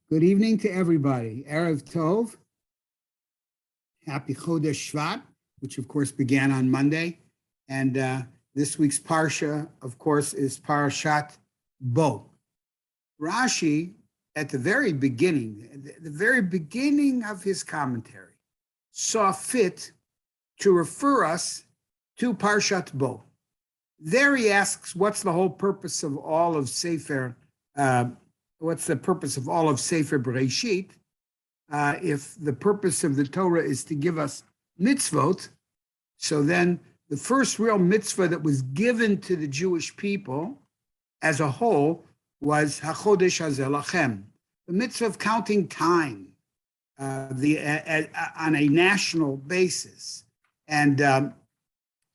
Good evening to everybody. Erev Tov. Happy Chodesh Shvat, which of course began on Monday. And this week's Parsha, of course, is Parshat Bo. Rashi, at the very beginning of his commentary, saw fit to refer us to Parshat Bo. There he asks, what's the whole purpose of all of Sefer what's the purpose of all of Sefer Bereshit? If the purpose of the Torah is to give us mitzvot, so then the first real mitzvah that was given to the Jewish people as a whole was HaChodesh Hazeh Lachem, the mitzvah of counting time on a national basis. And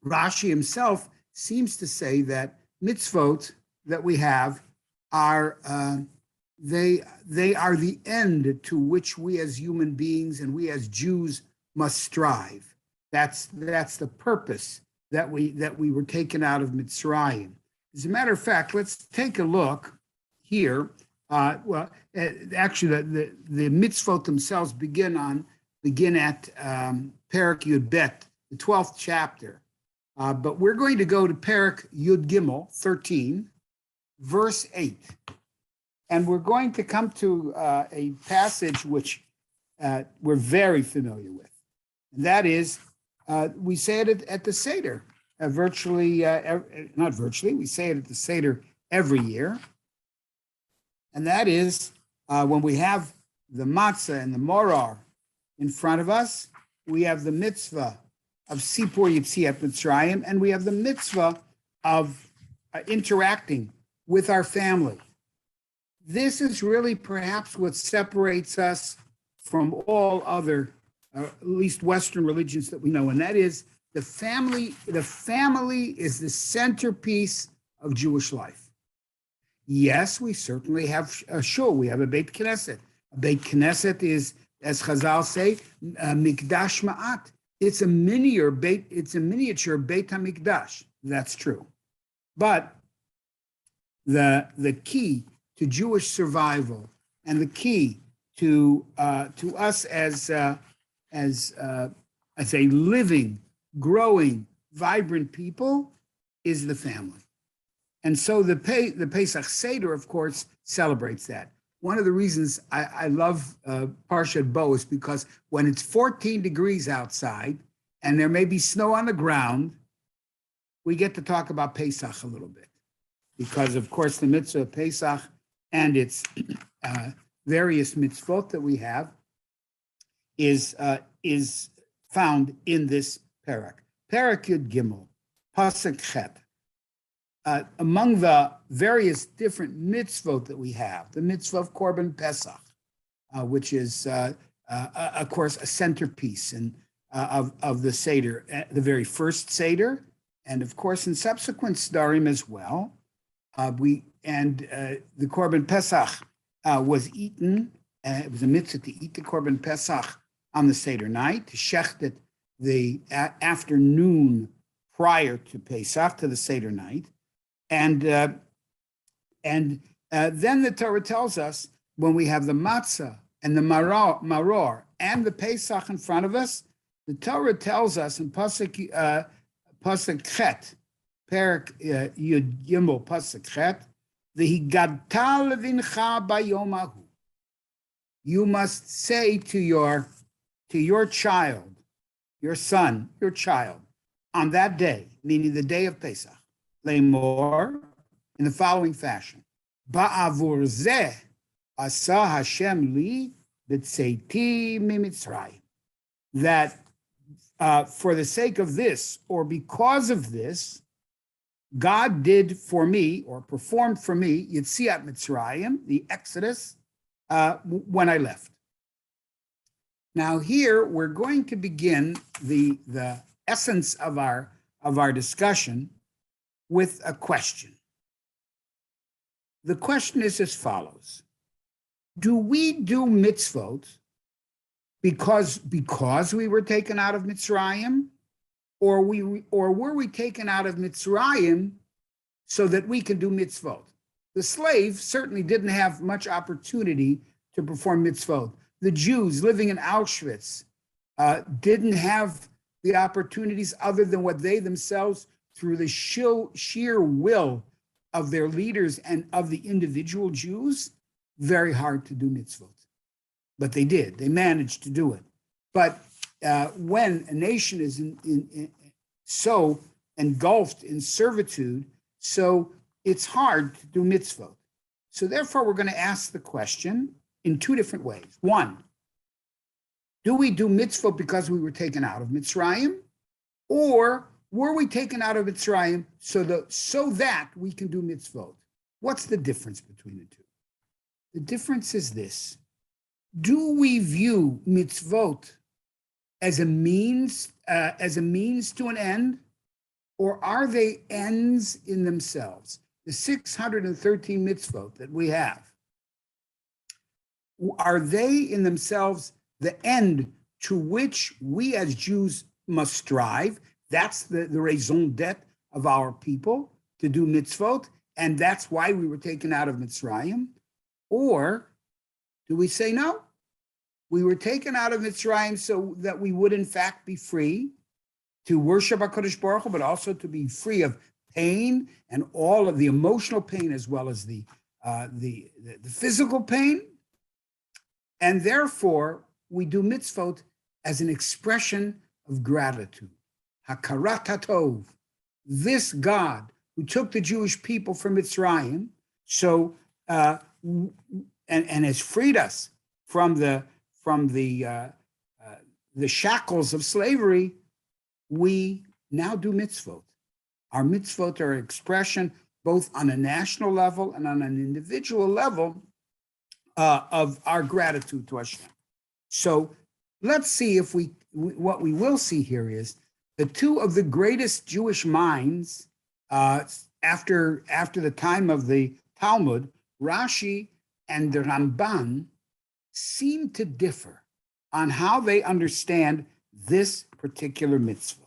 Rashi himself seems to say that mitzvot that we have are they are the end to which we as human beings and we as Jews must strive. That's the purpose that we were taken out of Mitzrayim. As a matter of fact, let's take a look here. Actually, the mitzvot themselves begin at Perek Yud Bet, the 12th chapter. But we're going to go to Perek Yud Gimel 13, verse 8. And we're going to come to a passage which we're very familiar with. And that is, we say it at the Seder, not virtually, we say it at the Seder every year. And that is, when we have the matzah and the morar in front of us, we have the mitzvah of Sipur Yitziat Mitzrayim, and we have the mitzvah of interacting with our family. This is really perhaps what separates us from all other, at least Western religions that we know, and that is the family. The family is the centerpiece of Jewish life. Yes, we certainly have a shul. We have a Beit Knesset. A Beit Knesset is, as Chazal say, Mikdash Ma'at. It's a miniature Beit HaMikdash. That's true. But the key to Jewish survival and the key to us as a living, growing, vibrant people is the family. And so the Pesach Seder, of course, celebrates that. One of the reasons I love Parshat Bo is because when it's 14 degrees outside and there may be snow on the ground, we get to talk about Pesach a little bit. Because, of course, the mitzvah of Pesach and its various mitzvot that we have is found in this parak. Parak Yud Gimel, Pasuk Chet. Among the various different mitzvot that we have, the mitzvah of Korban Pesach, which is, of course, a centerpiece of the Seder, the very first Seder, and of course in subsequent Sedarim as well. The Korban Pesach was eaten. It was a mitzvah to eat the Korban Pesach on the Seder night, to shecht it the afternoon prior to Pesach, to the Seder night. And then the Torah tells us, when we have the matzah and the maror and the Pesach in front of us, the Torah tells us in Pasuk Chet, Perek Yud Gimel Pasuk Chet, V'higadta levincha bayom hahu. You must say to your child, your son, your child, on that day, meaning the day of Pesach, Lemor, in the following fashion: Ba'avur zeh asa Hashem li b'tzeiti mimitzrayim. That for the sake of this, or because of this, God did for me, or performed for me, Yitziat Mitzrayim, the Exodus, when I left. Now here we're going to begin the essence of our discussion with a question. The question is as follows: do we do mitzvot because we were taken out of Mitzrayim, or were we taken out of Mitzrayim so that we can do mitzvot? The slave certainly didn't have much opportunity to perform mitzvot. The Jews living in Auschwitz didn't have the opportunities other than what they themselves, through the sheer will of their leaders and of the individual Jews, very hard to do mitzvot. But they did. They managed to do it. But when a nation is so engulfed in servitude, so it's hard to do mitzvot. So therefore, we're going to ask the question in two different ways. One, do we do mitzvot because we were taken out of Mitzrayim? Or were we taken out of Mitzrayim so that we can do mitzvot? What's the difference between the two? The difference is this. Do we view mitzvot as a means to an end, or are they ends in themselves? The 613 mitzvot that we have, are they in themselves the end to which we as Jews must strive? That's the raison d'etre of our people, to do mitzvot, and that's why we were taken out of Mitzrayim? Or do we say no? We were taken out of Mitzrayim so that we would in fact be free to worship HaKadosh Baruch Hu, but also to be free of pain and all of the emotional pain as well as the physical pain. And therefore, we do mitzvot as an expression of gratitude. Hakarat HaTov, this God who took the Jewish people from Mitzrayim, and has freed us from the shackles of slavery, we now do mitzvot. Our mitzvot are an expression both on a national level and on an individual level of our gratitude to Hashem. So let's see if what we will see here is the two of the greatest Jewish minds after the time of the Talmud, Rashi and the Ramban, seem to differ on how they understand this particular mitzvah.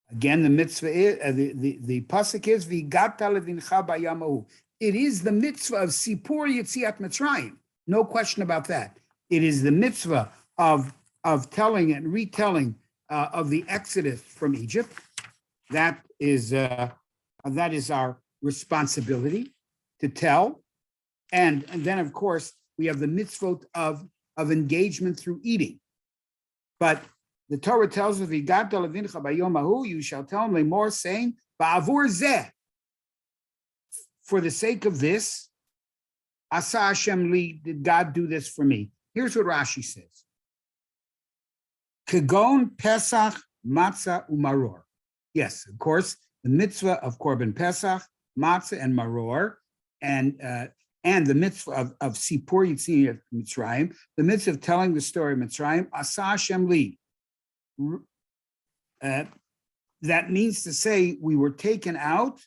Again, the mitzvah is, the pasuk is V'gata levincha bayamahu. It is the mitzvah of Sipur Yetziat Mitzrayim. No question about that. It is the mitzvah of telling and retelling of the Exodus from Egypt. That is our responsibility to tell. And then, of course, we have the mitzvot of engagement through eating. But the Torah tells us, "V'gata levincha bayom hahu," you shall tell him lemor, saying, "Ba'avur zeh." For the sake of this, Asa Hashem li, did God do this for me? Here's what Rashi says: Kagon Pesach Matzah Umaror. Yes, of course, the mitzvah of Korban Pesach, Matzah, and Maror, and the mitzvah of Sipur Yetziat Mitzrayim, the mitzvah of telling the story of Mitzrayim, Asa Hashem li. That means to say we were taken out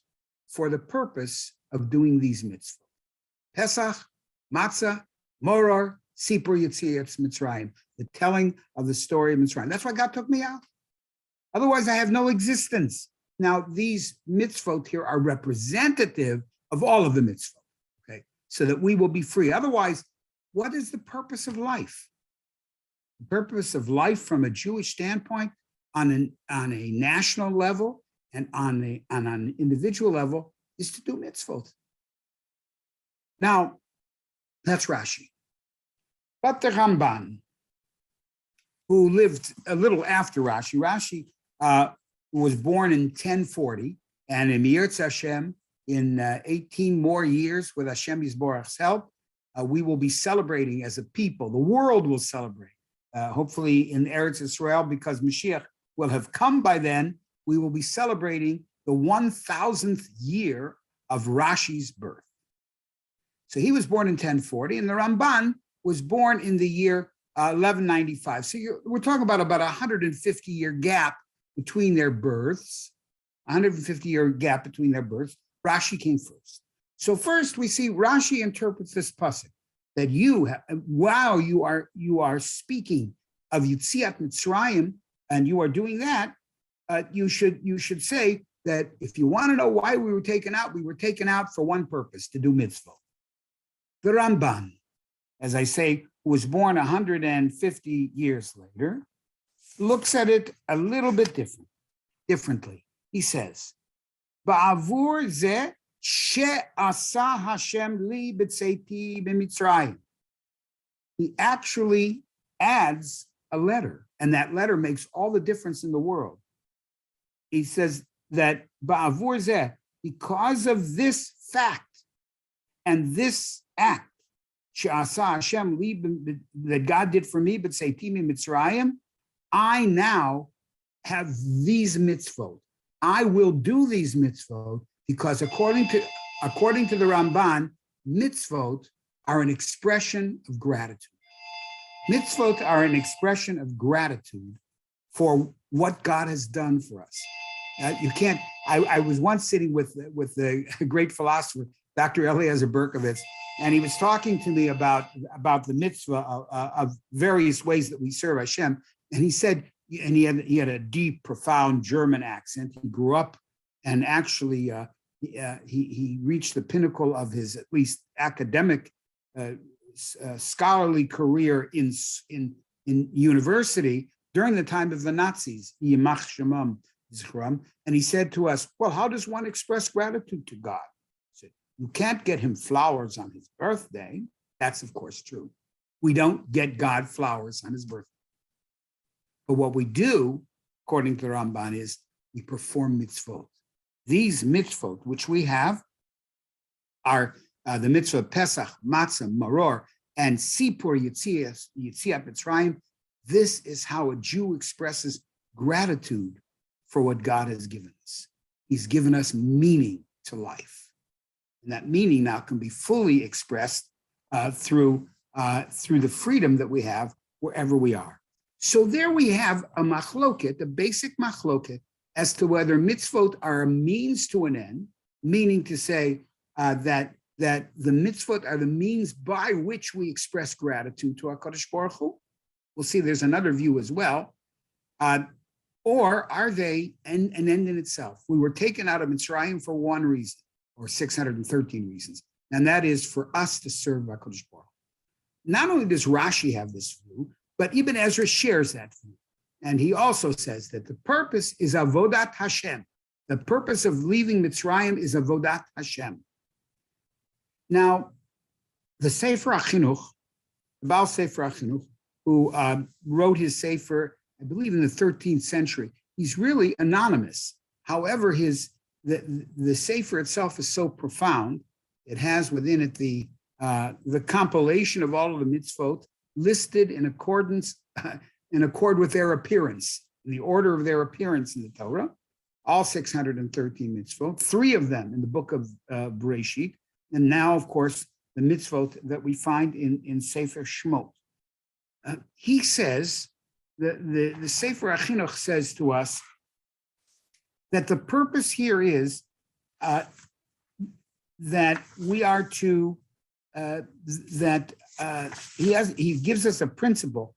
for the purpose of doing these mitzvahs. Pesach, Matzah, Maror, Sipur Yetziat Mitzrayim, the telling of the story of Mitzrayim. That's why God took me out. Otherwise, I have no existence. Now, these mitzvot here are representative of all of the mitzvot, okay? So that we will be free. Otherwise, what is the purpose of life? The purpose of life from a Jewish standpoint on a national level and on an individual level is to do mitzvot. Now, that's Rashi. But the Ramban, who lived a little after Rashi was born in 1040, and in Yirtz Hashem, in 18 more years, with Hashem Yisborach's help, we will be celebrating as a people. The world will celebrate, hopefully in Eretz Israel, because Mashiach will have come by then. We will be celebrating the 1000th year of Rashi's birth. So he was born in 1040, and the Ramban was born in the year 1195. So we're talking about a 150-year gap between their births, 150-year gap between their births. Rashi came first. So first we see Rashi interprets this pasuk that while you are speaking of Yetziat Mitzrayim, and you are doing that, you should say that if you want to know why we were taken out for one purpose, to do mitzvah. The Ramban, as I say, who was born 150 years later, looks at it a little bit differently. He says, Ba'avur zeh she'asa Hashem li b'tzeiti b'Mitzrayim. He actually adds a letter, and that letter makes all the difference in the world. He says that Ba'avur zeh, because of this fact and this act, she'asa Hashem li, that God did for me, b'tzeiti b'Mitzrayim, I now have these mitzvot. I will do these mitzvot because according to the Ramban, mitzvot are an expression of gratitude. Mitzvot are an expression of gratitude for what God has done for us. You can't. I was once sitting with the great philosopher, Dr. Eliezer Berkovitz, and he was talking to me about the mitzvah of various ways that we serve Hashem. And he said, and he had a deep, profound German accent. He grew up, and actually he reached the pinnacle of his at least academic scholarly career in university during the time of the Nazis. Yimach Shemam Zichram. And he said to us, "Well, how does one express gratitude to God?" He said, "You can't get him flowers on his birthday." That's of course true. We don't get God flowers on his birthday. But what we do, according to the Ramban, is we perform mitzvot. These mitzvot, which we have, are the mitzvah of Pesach, Matzah, Maror, and Sipur Yitziat Mitzrayim. This is how a Jew expresses gratitude for what God has given us. He's given us meaning to life. And that meaning now can be fully expressed through the freedom that we have wherever we are. So there we have a machloket, a basic machloket, as to whether mitzvot are a means to an end, meaning to say that the mitzvot are the means by which we express gratitude to HaKadosh Baruch Hu. We'll see there's another view as well. Or are they an end in itself? We were taken out of Mitzrayim for one reason, or 613 reasons, and that is for us to serve HaKadosh Baruch Hu. Not only does Rashi have this view, but Ibn Ezra shares that view. And he also says that the purpose is avodat Hashem. The purpose of leaving Mitzrayim is avodat Hashem. Now, the Sefer HaChinuch, the Baal Sefer HaChinuch, who wrote his Sefer, I believe in the 13th century, he's really anonymous. However, the Sefer itself is so profound. It has within it the compilation of all of the mitzvot listed in accord with their appearance, in the order of their appearance in the Torah, all 613 mitzvot, 3 of them in the book of Bereshit, and now, of course, the mitzvot that we find in Sefer Shmot. He says, the Sefer HaChinuch says to us that the purpose here is that we are to, he gives us a principle.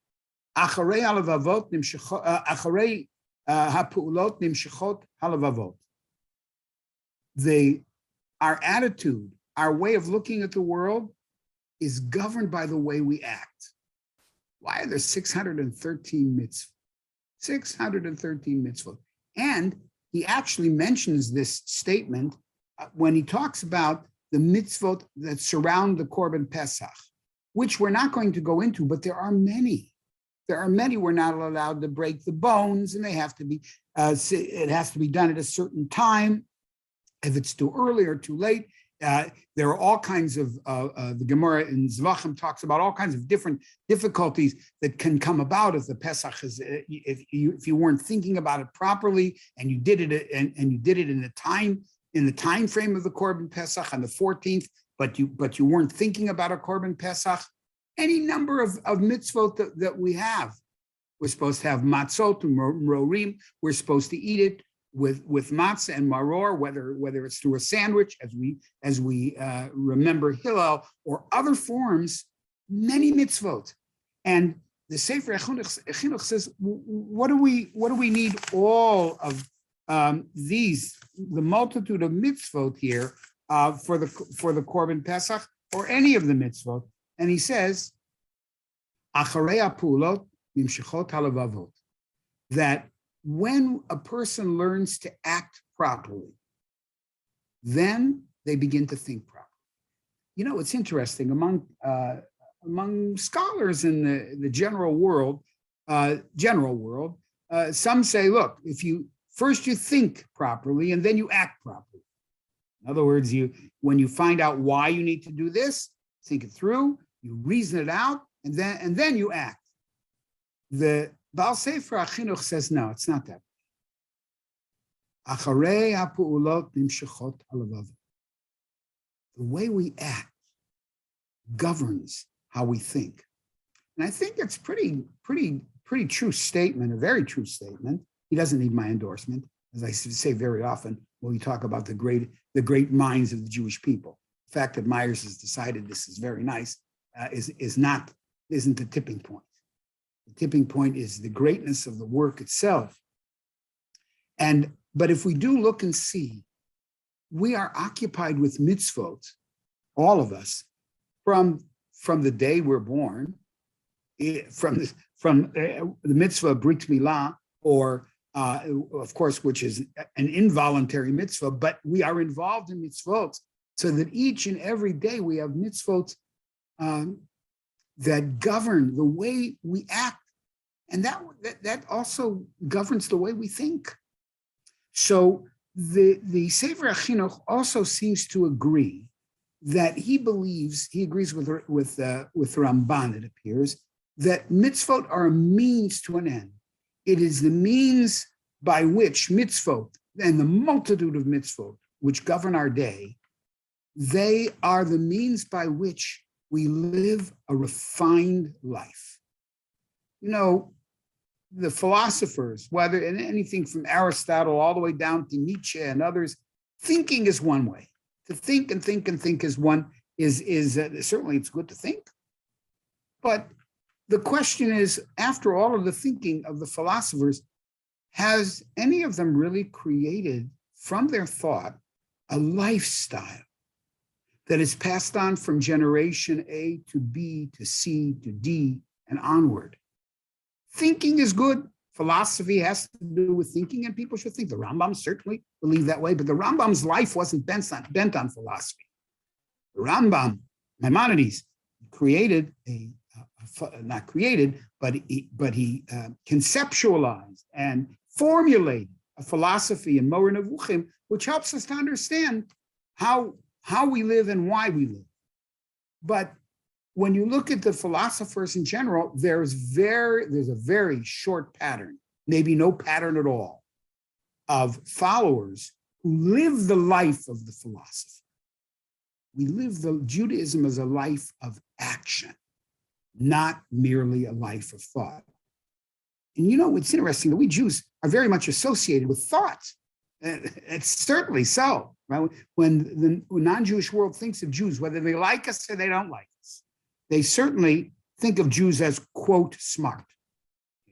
Acharei halavavot acharei ha'pu'ulot nimshechot halavavot. Our attitude, our way of looking at the world is governed by the way we act. Why are there 613 mitzvot? 613 mitzvot. And he actually mentions this statement when he talks about the mitzvot that surround the Korban Pesach, which we're not going to go into, but there are many. There are many. We're not allowed to break the bones, and they have to be. It has to be done at a certain time. If it's too early or too late, there are all kinds of. The Gemara in Zvachim talks about all kinds of different difficulties that can come about if the Pesach is. If you weren't thinking about it properly, and you did it, and you did it in the time frame of the Korban Pesach on the 14th, but you weren't thinking about a Korban Pesach. Any number of mitzvot that we have. We're supposed to have matzot and rorim. We're supposed to eat it with matzah and maror, whether it's through a sandwich, as we remember Hillel, or other forms, many mitzvot. And the Sefer HaChinuch says, what do we need all of the multitude of mitzvot here for the Korban Pesach, or any of the mitzvot? And he says, "Acharei ha'pulot nimshechot halavavot," that when a person learns to act properly, then they begin to think properly. You know, it's interesting among scholars in the general world, some say, look, if you first you think properly and then you act properly. In other words, when you find out why you need to do this, think it through, you reason it out, and then you act. The Baal Sefer HaChinuch says, no, it's not that. Acharei ha'pu'ulot nimshechot halavavot. The way we act governs how we think. And I think it's pretty true statement, a very true statement. He doesn't need my endorsement, as I say very often when we talk about the great minds of the Jewish people. The fact that Myers has decided this is very nice isn't the tipping point. The tipping point is the greatness of the work itself. But if we do look and see, we are occupied with mitzvot, all of us, from the day we're born, from the mitzvah of Brit Milah, or of course, which is an involuntary mitzvah, but we are involved in mitzvot, so that each and every day we have mitzvot that govern the way we act, and that also governs the way we think. So the Sefer HaChinuch also seems to agree that he agrees with Ramban, it appears, that mitzvot are a means to an end. It is the means by which mitzvot and the multitude of mitzvot which govern our day, they are the means by which we live a refined life. You know, the philosophers, whether in anything from Aristotle all the way down to Nietzsche and others, thinking is one way. To think and think and think is certainly it's good to think. But the question is, after all of the thinking of the philosophers, has any of them really created from their thought a lifestyle that is passed on from generation A to B to C to D and onward? Thinking is good. Philosophy has to do with thinking, and people should think. The Rambam certainly believed that way, but the Rambam's life wasn't bent on philosophy. The Rambam, Maimonides, created not created, but he conceptualized and formulated a philosophy in Moreh Nevuchim, which helps us to understand how we live and why we live. But when you look at the philosophers in general, there's a very short pattern, maybe no pattern at all, of followers who live the life of the philosophy. We live Judaism as a life of action, not merely a life of thought. And you know, it's interesting that we Jews are very much associated with thought. It's certainly so, right? When the non-Jewish world thinks of Jews, whether they like us or they don't like us, they certainly think of Jews as, quote, smart.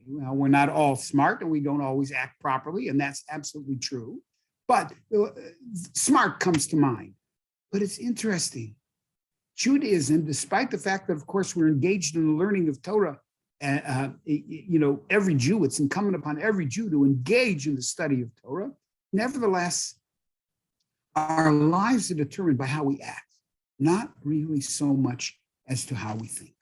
Well, we're not all smart and we don't always act properly, and that's absolutely true. But smart comes to mind. But it's interesting. Judaism, despite the fact that, of course, we're engaged in the learning of Torah, every Jew, it's incumbent upon every Jew to engage in the study of Torah. Nevertheless, our lives are determined by how we act, not really so much as to how we think.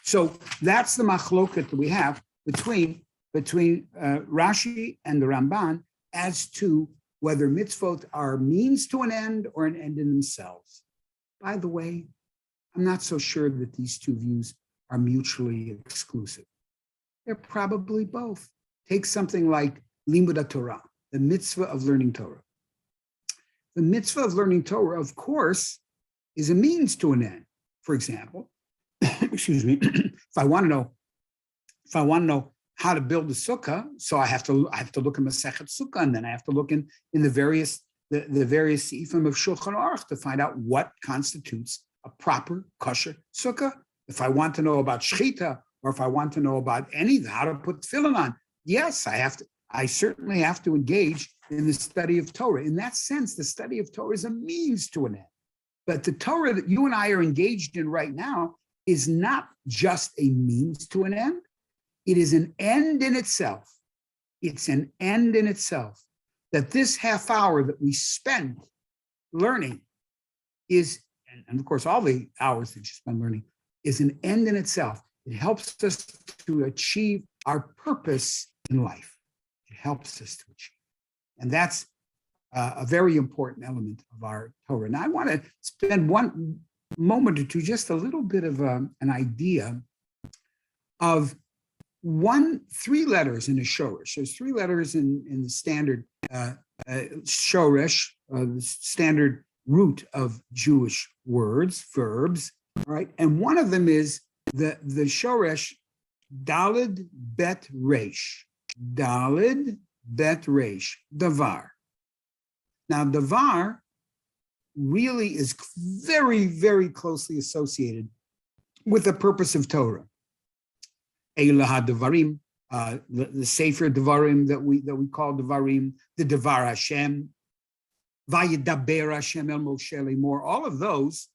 So that's the machloket that we have between Rashi and the Ramban as to whether mitzvot are means to an end or an end in themselves. By the way, I'm not so sure that these two views are mutually exclusive. They're probably both. Take something like Limud Torah, the mitzvah of learning Torah. The mitzvah of learning Torah, of course, is a means to an end. For example, excuse me, if I want to know how to build a sukkah, so I have to look at Masechet Sukkah, and then I have to look in the various seifim of Shulchan Aruch to find out what constitutes a proper kosher sukkah. If I want to know about shechita, or if I want to know about how to put tefillin on, yes, I certainly have to engage in the study of Torah. In that sense, the study of Torah is a means to an end. But the Torah that you and I are engaged in right now is not just a means to an end. It is an end in itself. It's an end in itself. That this half hour that we spend learning is, and of course, all the hours that you spend learning is an end in itself. It helps us to achieve our purpose in life. It helps us to achieve. And that's a very important element of our Torah. Now, I want to spend one moment or two, just a little bit of an idea of three letters in a shoresh. There's three letters in the standard shoresh, the standard root of Jewish words, verbs, right? And one of them is the shoresh dalid bet resh. Dalid bet resh, davar. Now, davar really is very, very closely associated with the purpose of Torah. Eilah Devarim, the Sefer Devarim that we call Devarim, the Devar Hashem, Vayedaber Hashem El Moshe Lemor. All of those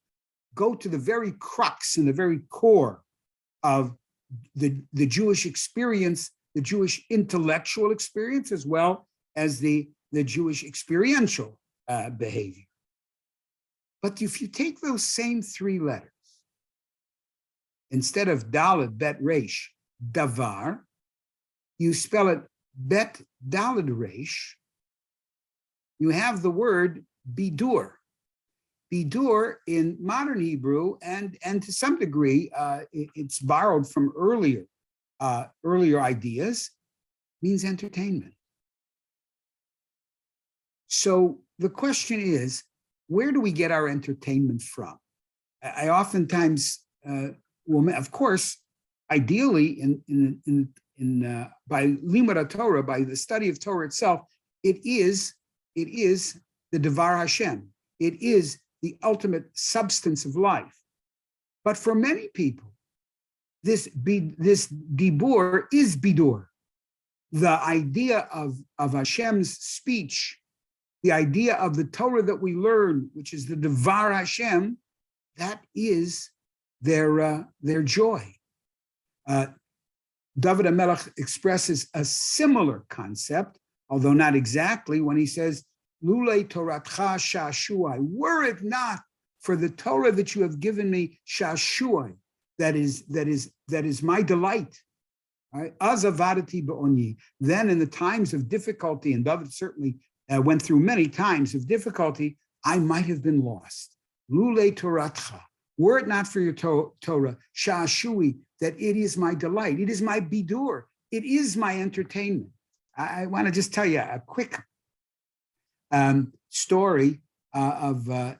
go to the very crux and the very core of the Jewish experience, the Jewish intellectual experience, as well as the Jewish experiential behavior. But if you take those same three letters, instead of Daled, Bet, Resh, Davar, you spell it Bet, Daled, Resh, you have the word Bidur. Bidur in modern Hebrew, and to some degree, it's borrowed from earlier ideas, means entertainment. So the question is, where do we get our entertainment from? I oftentimes, of course, ideally, by limud Torah, by the study of Torah itself, it is the Devar Hashem. It is the ultimate substance of life. But for many people, this dibur is bidur. The idea of Hashem's speech, the idea of the Torah that we learn, which is the Devar Hashem, that is their joy. David HaMelech expresses a similar concept, although not exactly, when he says, Lulei Toratcha Shashuai, were it not for the Torah that you have given me, Shashuai, that is my delight. Right? Azavadati ba'oni. Then in the times of difficulty, and David certainly went through many times of difficulty, I might have been lost. Lulei Toratcha, were it not for your Torah, Shashui, that it is my delight, it is my bidur, it is my entertainment. I want to just tell you a quick story of, I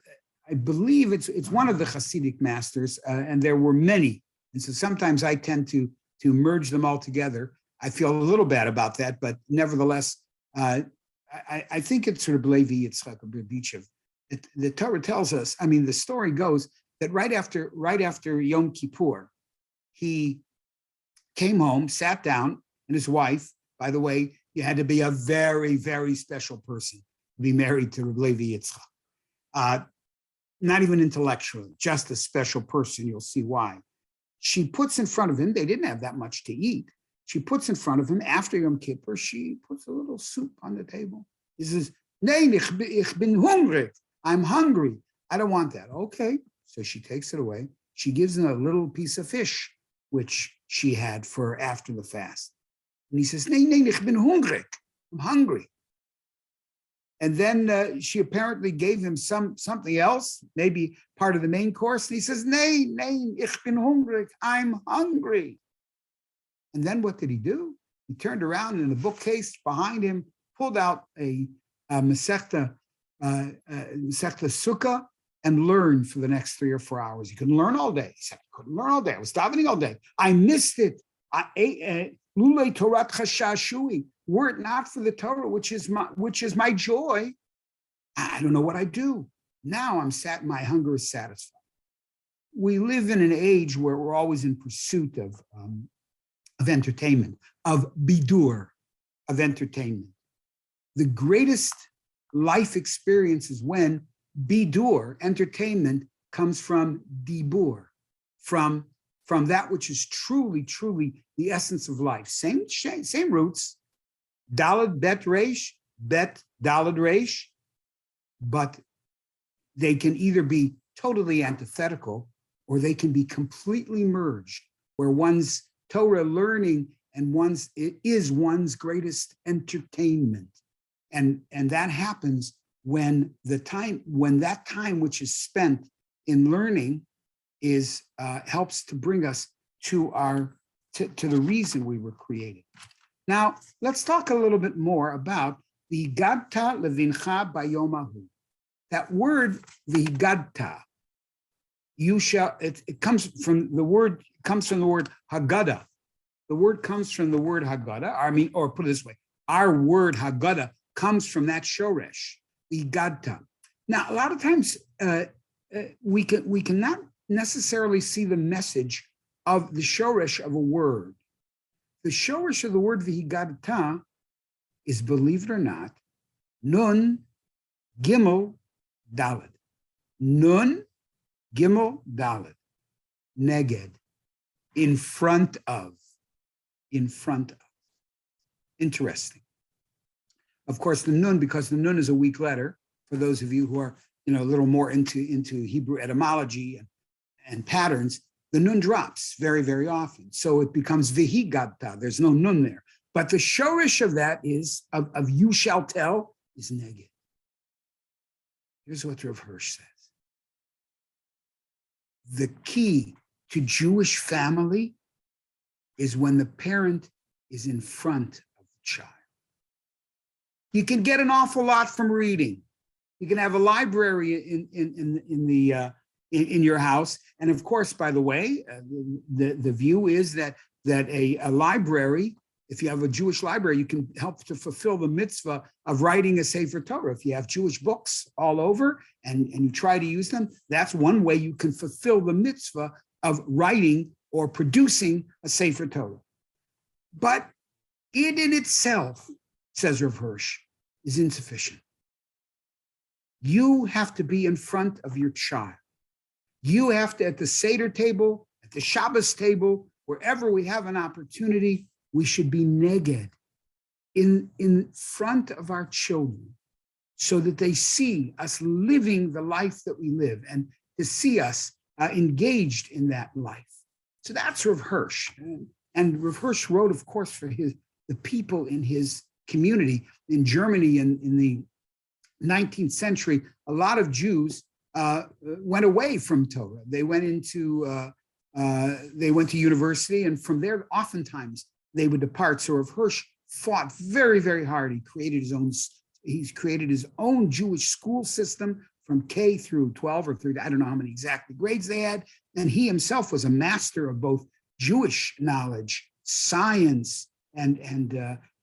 believe it's one of the Hasidic masters, and there were many. And so sometimes I tend to merge them all together. I feel a little bad about that, but nevertheless, I think it's sort of Levi Yitzchak Berdichev. The Torah tells us, I mean, the story goes that right after Yom Kippur, he came home, sat down, and his wife, by the way, you had to be a very, very special person to be married to Levi Yitzchak. Not even intellectually, just a special person, you'll see why. She puts in front of him, they didn't have that much to eat. She puts in front of him, after Yom Kippur, she puts a little soup on the table. He says, Nein, ich bin hungrig. I'm hungry. I don't want that. Okay. So she takes it away. She gives him a little piece of fish, which she had for after the fast. And he says, Nein, ich bin hungrig. I'm hungry. And then she apparently gave him something else, maybe part of the main course. And he says, Nein, ich bin hungrig. I'm hungry. And then what did he do? He turned around and in the bookcase behind him, pulled out a Masechta Sukkah and learned for the next 3 or 4 hours. He couldn't learn all day. He said, I couldn't learn all day. I was davening all day. I missed it. Lulei Torat Chashashui. Were it not for the Torah, which is my joy, I don't know what I'd do. Now my hunger is satisfied. We live in an age where we're always in pursuit of entertainment, of bidur, of entertainment. The greatest life experience is when bidur, entertainment, comes from dibur, from from that which is truly, truly the essence of life. Same roots, Dalad Bet Resh, Bet Dalad Resh, but they can either be totally antithetical or they can be completely merged, where one's Torah learning and it is one's greatest entertainment. And that happens when that time which is spent in learning is helps to bring us to the reason we were created. Now, let's talk a little bit more about the Higadta levincha bayomahu. That word, the Higadta, it comes from the word Haggadah. The word comes from the word Haggadah. Or put it this way, our word Haggadah comes from that shoresh, the Higadta. Now, a lot of times we cannot necessarily see the message of the shoresh of a word. The shoresh of the word Higadta is, believe it or not, Nun Gimel Daled. Nun Gimel Daled. Neged. In front of. Interesting. Of course, the nun, because the nun is a weak letter, for those of you who are a little more into Hebrew etymology and patterns, the nun drops very, very often. So it becomes Higadta. There's no nun there. But the shorish of that is, of you shall tell, is neged. Here's what Rav Hirsch says. The key to Jewish family is when the parent is in front of the child. You can get an awful lot from reading. You can have a library in your house, and of course, by the way, the view is that a library, if you have a Jewish library, you can help to fulfill the mitzvah of writing a Sefer Torah. If you have Jewish books all over and you try to use them, that's one way you can fulfill the mitzvah of writing or producing a Sefer Torah. But it in itself, says Rav Hirsch, is insufficient. You have to be in front of your child. You have to, at the Seder table, at the Shabbos table, wherever we have an opportunity, we should be neged, in front of our children, so that they see us living the life that we live and to see us engaged in that life. So that's Rav Hirsch. And Rav Hirsch wrote, of course, for the people in his community in Germany in the 19th century. A lot of Jews went away from Torah. They went to university, and from there, oftentimes they would depart. So Rav Hirsch fought very, very hard. He's created his own Jewish school system from K through 12 or 13. I don't know how many exact grades they had. And he himself was a master of both Jewish knowledge, science, and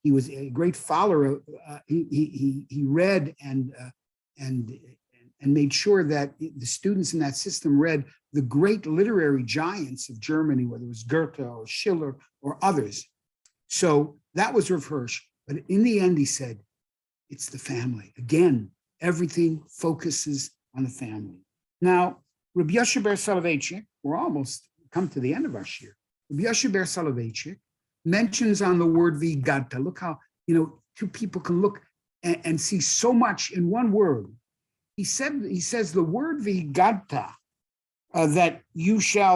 he was a great follower. He read and made sure that the students in that system read the great literary giants of Germany, whether it was Goethe or Schiller or others. So that was Rav Hirsch. But in the end, he said, it's the family. Again, everything focuses on the family. Now, Rabbi Yoshe Ber Soloveitchik, we're almost come to the end of our shir. Rabbi Yoshe Ber Soloveitchik mentions on the word Higadta. Look how, two people can look and see so much in one word. He says the word Higadta, that you shall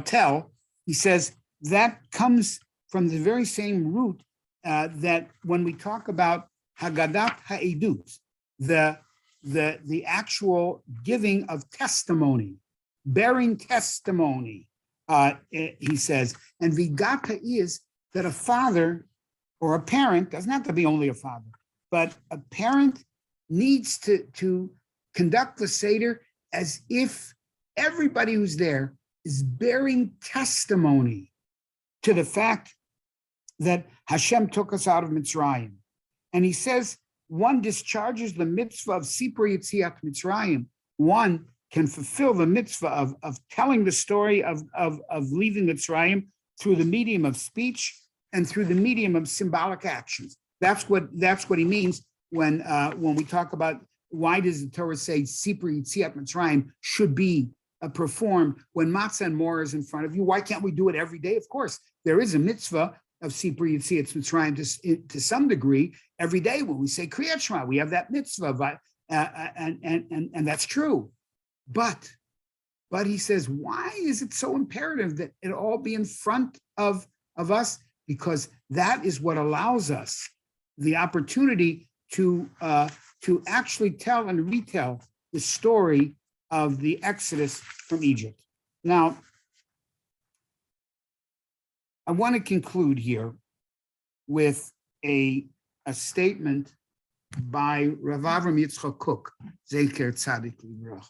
tell. He says that comes from the very same root that when we talk about Haggadat Ha'edut, the actual giving of testimony, bearing testimony, he says. And Higadta is that a father or a parent, doesn't have to be only a father, but a parent needs to conduct the Seder as if everybody who's there is bearing testimony to the fact that Hashem took us out of Mitzrayim. And he says, one discharges the mitzvah of Sipur Yetziat Mitzrayim. One can fulfill the mitzvah of telling the story of leaving Mitzrayim through the medium of speech and through the medium of symbolic actions. That's what he means when we talk about why does the Torah say Sipur Yitziat Mitzrayim should be performed when matzah and more is in front of you? Why can't we do it every day? Of course, there is a mitzvah of Sipur Yitziat Mitzrayim to some degree every day when we say Kriyat Shema. We have that mitzvah, and that's true. But he says, why is it so imperative that it all be in front of us? Because that is what allows us the opportunity to actually tell and retell the story of the Exodus from Egypt. Now, I want to conclude here with a statement by Rav Avram Yitzchak Kook, Zeker Tzadik Livrach.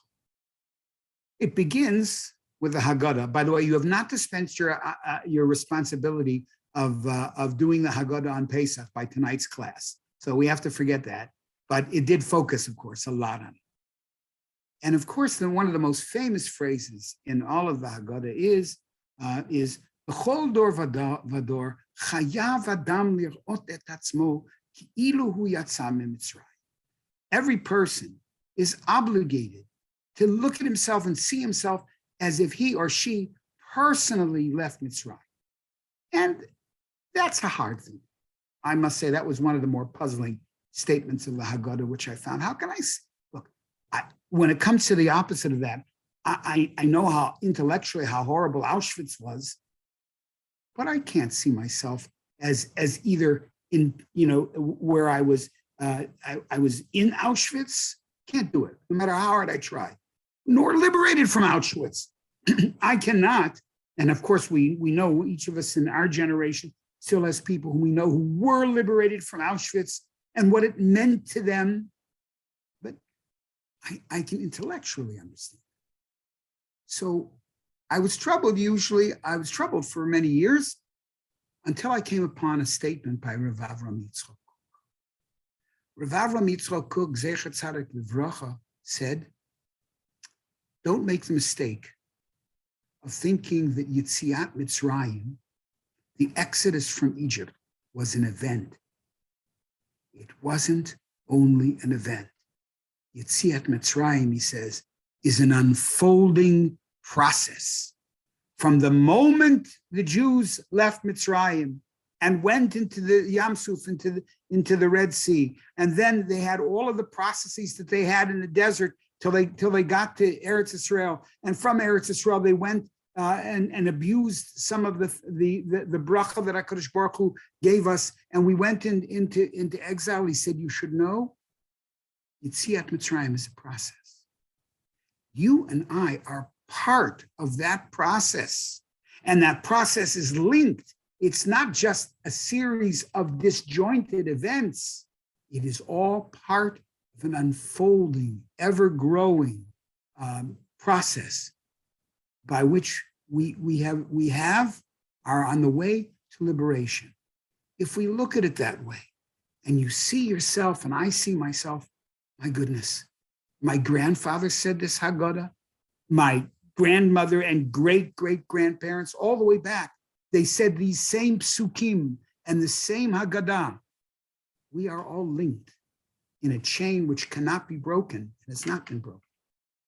It begins with the Haggadah. By the way, you have not dispensed your responsibility of doing the Haggadah on Pesach by tonight's class. So we have to forget that. But it did focus, of course, a lot on it. And of course, one of the most famous phrases in all of the Haggadah is B'chol dor vador chayav adam lirot et atzmo ki'ilu hu yatsa miMitzrayim. Every person is obligated to look at himself and see himself as if he or she personally left Mitzrayim. And that's a hard thing. I must say that was one of the more puzzling statements of the Haggadah, which I found. How can I look? When it comes to the opposite of that, I know how intellectually how horrible Auschwitz was, but I can't see myself as either in where I was in Auschwitz. Can't do it, no matter how hard I try. Nor liberated from Auschwitz. I cannot. And of course, we know each of us in our generation still has people who we know who were liberated from Auschwitz and what it meant to them. But I can intellectually understand. So I was troubled for many years until I came upon a statement by Rav Avram Yitzchak Kook. Rav Avram Yitzchak Kook, Zecher Tzadik Livracha, said, don't make the mistake of thinking that Yitziat Mitzrayim, the exodus from Egypt, was an event. It wasn't only an event. Yitziat Mitzrayim, he says, is an unfolding process. From the moment the Jews left Mitzrayim and went into the Yam Suf, into the Red Sea, and then they had all of the processes that they had in the desert till they got to Eretz Yisrael, and from Eretz Yisrael they went and abused some of the bracha that HaKadosh Baruch Hu gave us, and we went into exile. He said, you should know, Yitziat Mitzrayim is a process. You and I are part of that process, and that process is linked. It's not just a series of disjointed events. It is all part of an unfolding, ever-growing process by which we are on the way to liberation. If we look at it that way, and you see yourself and I see myself, my goodness, my grandfather said this Haggadah, my grandmother and great-great-grandparents, all the way back, they said these same psukim and the same Haggadah. We are all linked in a chain which cannot be broken and has not been broken.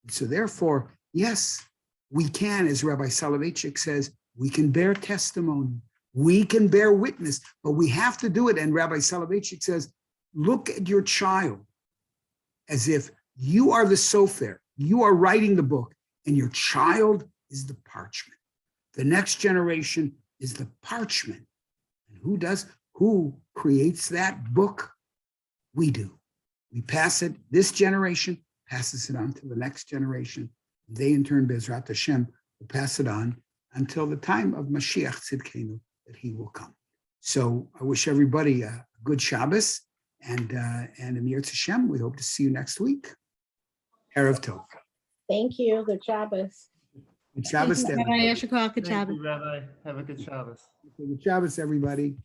And so therefore, yes, we can, as Rabbi Soloveitchik says, we can bear testimony, we can bear witness, but we have to do it. And Rabbi Soloveitchik says, look at your child as if you are the sofer, you are writing the book, and your child is the parchment. The next generation is the parchment. And who creates that book? We do. We pass it, this generation passes it on to the next generation. They in turn, Bezrat Hashem, will pass it on until the time of Mashiach Tzidkenu, that he will come. So I wish everybody a good Shabbos, and in Yirtzeh Hashem, we hope to see you next week. Erev Tov. Thank you. Good Shabbos. Good Shabbos, Rabbi everybody. Yeshua, good Thank Shabbos. you, Rabbi. Have a good Shabbos. Good Shabbos, everybody.